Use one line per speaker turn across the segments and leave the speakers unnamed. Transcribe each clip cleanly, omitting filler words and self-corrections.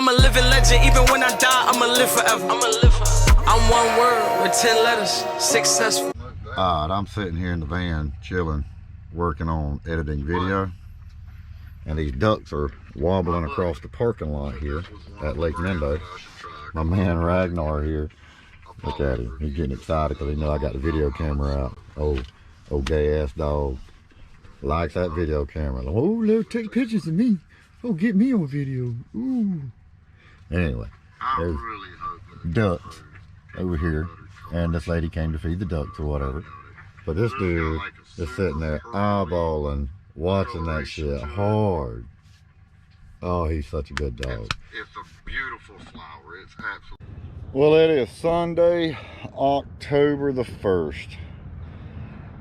I'm a living legend, even when I die, I'ma live forever. I'ma live forever. I'm one word with 10 letters, successful.
Alright, I'm sitting here in the van, chilling, working on editing video. And these ducks are wobbling across the parking lot here at Lake Mendo. My man Ragnar here, look at him. He's getting excited because he knows I got the video camera out. Oh gay ass dog. Likes that video camera. Oh, look, take pictures of me. Oh, get me on video. Ooh. Anyway, there's ducks over here. And this lady came to feed the ducks or whatever. But this dude is sitting there eyeballing, watching that shit hard. Oh, he's such a good dog.
It's a beautiful flower. It's absolutely.
Well, it is Sunday, October the 1st.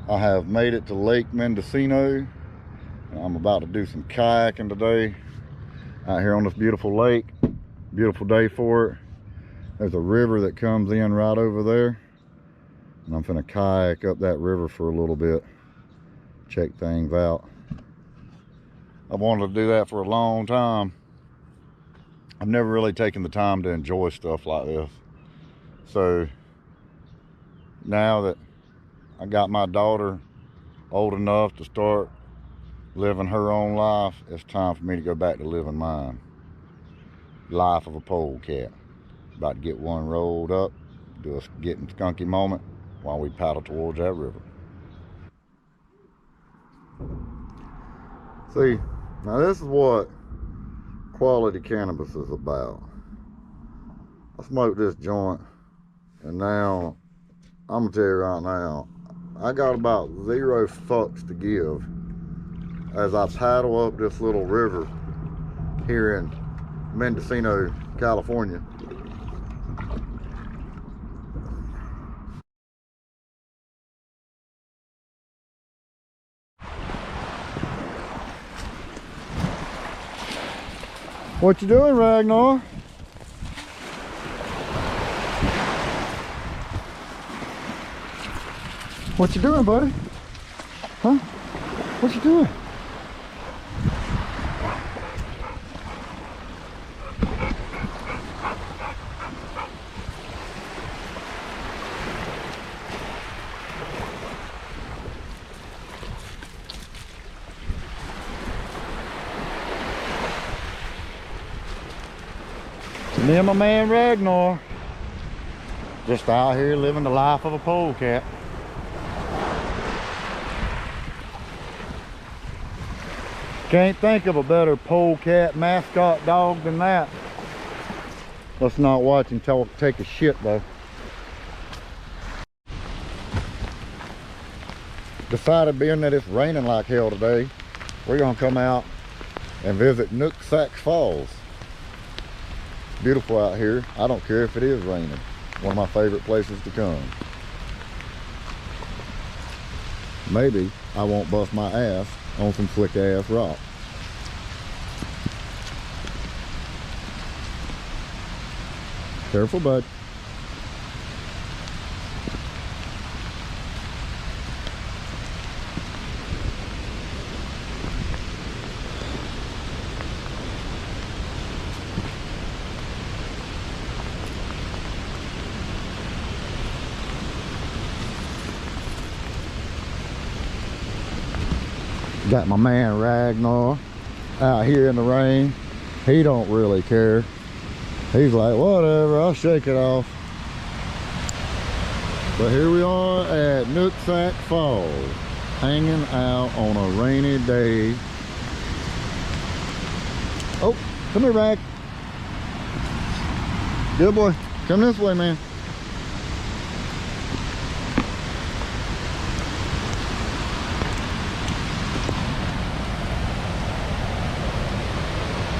I have made it to Lake Mendocino. I'm about to do some kayaking today out here on this beautiful lake. Beautiful day for it. There's a river that comes in right over there. And I'm gonna kayak up that river for a little bit. Check things out. I wanted to do that for a long time. I've never really taken the time to enjoy stuff like this. So now that I got my daughter old enough to start living her own life, it's time for me to go back to living mine. Life of a polecat. About to get one rolled up, do a getting skunky moment while we paddle towards that river. See, now this is what quality cannabis is about. I smoked this joint, and now, I'm gonna tell you right now, I got about 0 fucks to give as I paddle up this little river here in Mendocino, California. What you doing, Ragnar? What you doing, buddy? Huh? What you doing? Me and my man Ragnar just out here living the life of a polecat. Can't think of a better polecat mascot dog than that. Let's not watch him take a shit though. Decided, being that it's raining like hell today, we're gonna come out and visit Nooksack Falls. Beautiful out here. I don't care if it is raining. One of my favorite places to come. Maybe I won't bust my ass on some slick ass rock. Careful, bud. Got my man Ragnar out here in the rain. He don't really care. He's like, whatever, I'll shake it off. But here we are at Nooksack Falls, hanging out on a rainy day. Oh, come here, Rag. Good boy. Come this way, man.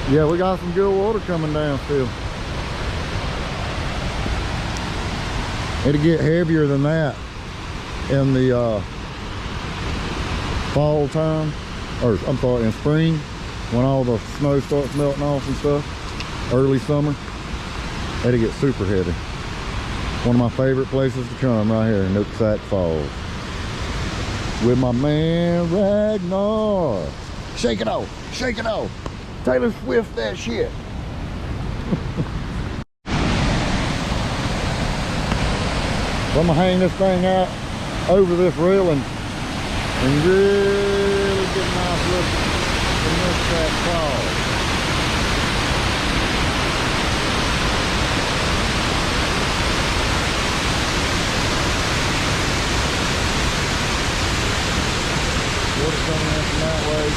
Yeah, we got some good water coming down still. It'll get heavier than that in the fall time, or I'm sorry, in spring, when all the snow starts melting off and stuff. Early summer, it'll get super heavy. One of my favorite places to come right here in Nooksack Falls with my man Ragnar. Shake it off, shake it off. Taylor Swift that shit. So I'm gonna hang this thing out over this railing and really get a nice look at Nooksack Falls. Water coming in from that way.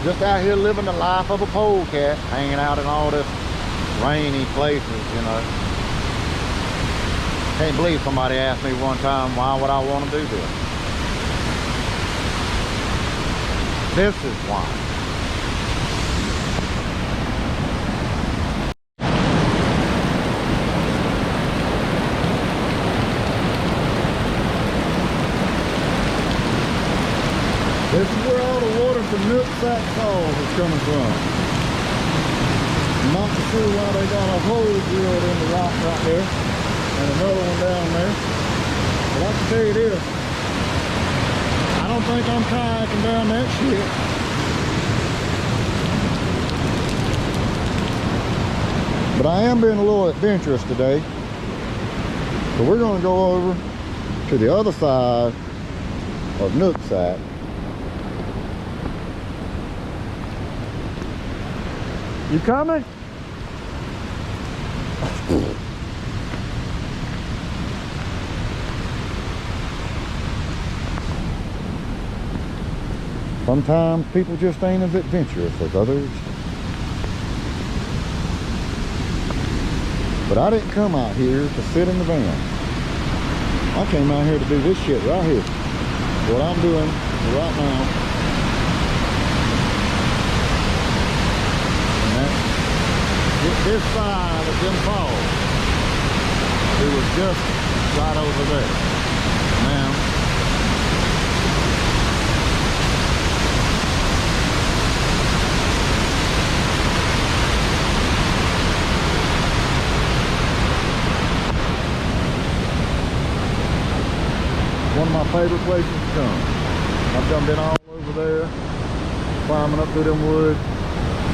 Just out here living the life of a polecat, hanging out in all this rainy places, you know. Can't believe somebody asked me one time, why would I want to do this? This is why. This is where all the water from Nooksack Falls is coming from. I'm not sure why they got a hole drilled in the rock right there and another one down there. But I can tell you this, I don't think I'm kayaking down that shit. But I am being a little adventurous today. So we're going to go over to the other side of Nooksack. You coming? Sometimes people just ain't as adventurous as others. But I didn't come out here to sit in the van. I came out here to do this shit right here. What I'm doing right now. This side of them falls, it was just right over there. Now, one of my favorite places to come. I've done been all over there, climbing up through them woods,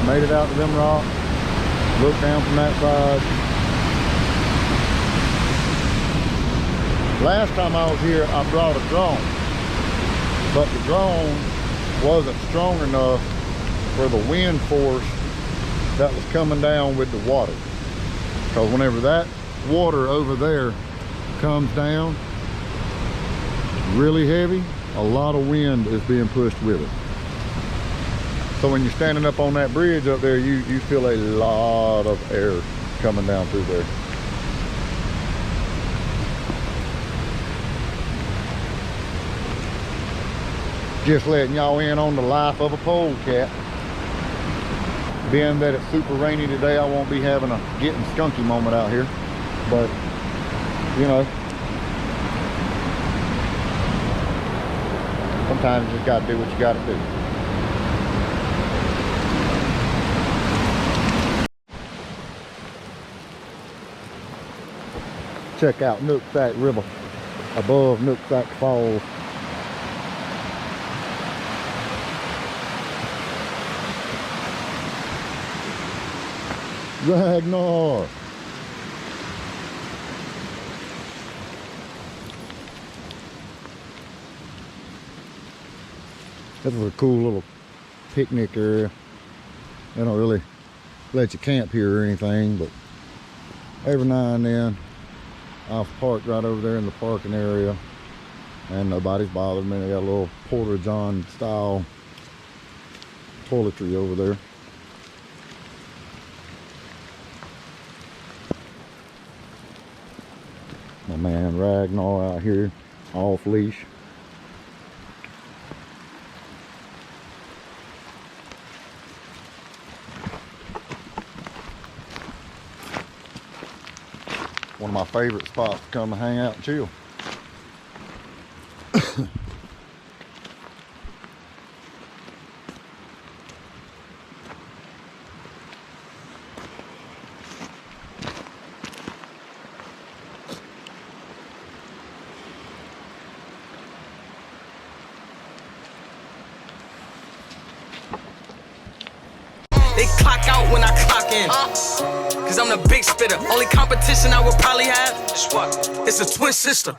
made it out to them rocks. Look down from that side. Last time I was here, I brought a drone, but the drone wasn't strong enough for the wind force that was coming down with the water. Because whenever that water over there comes down really heavy, a lot of wind is being pushed with it. So when you're standing up on that bridge up there, you feel a lot of air coming down through there. Just letting y'all in on the life of a polecat. Being that it's super rainy today, I won't be having a getting skunky moment out here. But, you know, sometimes you just gotta do what you gotta do. Check out Nooksack River above Nooksack Falls. Ragnar. This is a cool little picnic area. They don't really let you camp here or anything, but every now and then I've parked right over there in the parking area and nobody's bothered me. They got a little Porta John style toiletry over there. My man Ragnar out here off leash. One of my favorite spots to come and hang out and chill.
They clock out when I clock in. Cause I'm the big spitter. Only competition I would probably have is what? It's a twin sister.